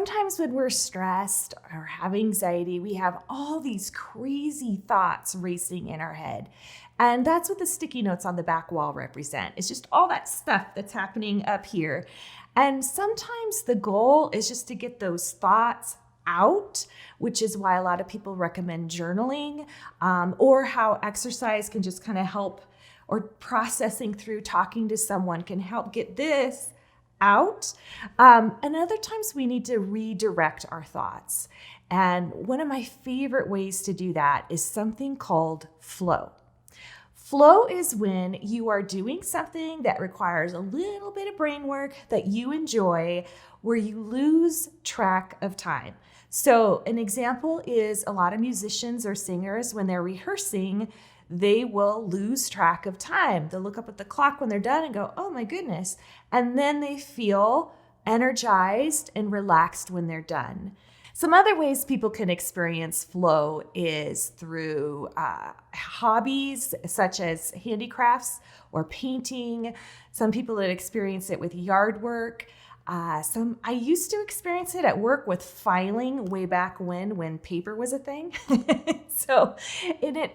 sometimes when we're stressed or have anxiety, we have all these crazy thoughts racing in our head. And that's what the sticky notes on the back wall represent. It's just all that stuff that's happening up here. And sometimes the goal is just to get those thoughts out, which is why a lot of people recommend journaling, or how exercise can just kind of help, or processing through talking to someone can help get this out. And other times we need to redirect our thoughts. And one of my favorite ways to do that is something called flow. Flow is when you are doing something that requires a little bit of brain work that you enjoy, where you lose track of time. So an example is a lot of musicians or singers, when they're rehearsing, they will lose track of time. They'll look up at the clock when they're done and go, oh my goodness. And then they feel energized and relaxed when they're done. Some other ways people can experience flow is through hobbies such as handicrafts or painting. Some people that experience it with yard work. I used to experience it at work with filing way back when paper was a thing. So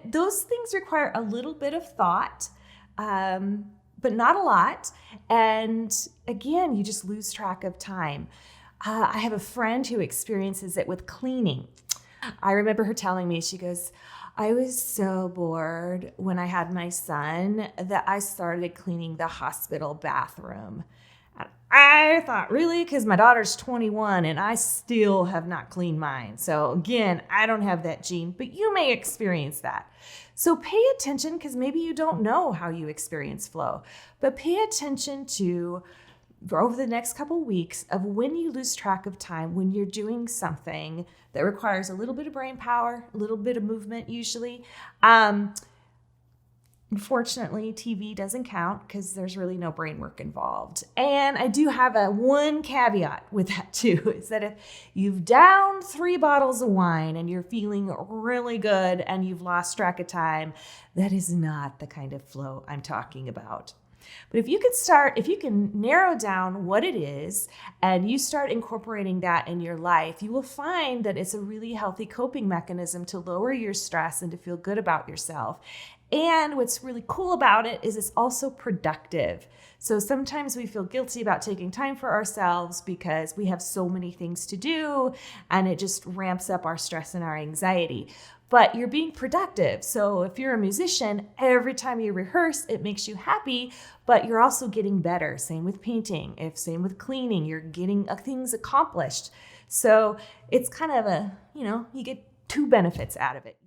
those things require a little bit of thought, but not a lot. And again, you just lose track of time. I have a friend who experiences it with cleaning. I remember her telling me, she goes, I was so bored when I had my son that I started cleaning the hospital bathroom. And I thought, really? Because my daughter's 21 and I still have not cleaned mine. So again, I don't have that gene, but you may experience that. So pay attention, because maybe you don't know how you experience flow, but pay attention to, over the next couple of weeks, of when you lose track of time, when you're doing something that requires a little bit of brain power, a little bit of movement usually. Unfortunately, TV doesn't count because there's really no brain work involved. And I do have one caveat with that too, is that if you've downed 3 bottles of wine and you're feeling really good and you've lost track of time, that is not the kind of flow I'm talking about. But if you can narrow down what it is and you start incorporating that in your life, you will find that it's a really healthy coping mechanism to lower your stress and to feel good about yourself. And what's really cool about it is it's also productive. So sometimes we feel guilty about taking time for ourselves because we have so many things to do, and it just ramps up our stress and our anxiety. But you're being productive. So if you're a musician, every time you rehearse, it makes you happy, but you're also getting better. Same with painting. Same with cleaning. You're getting things accomplished. So it's kind of you get 2 benefits out of it.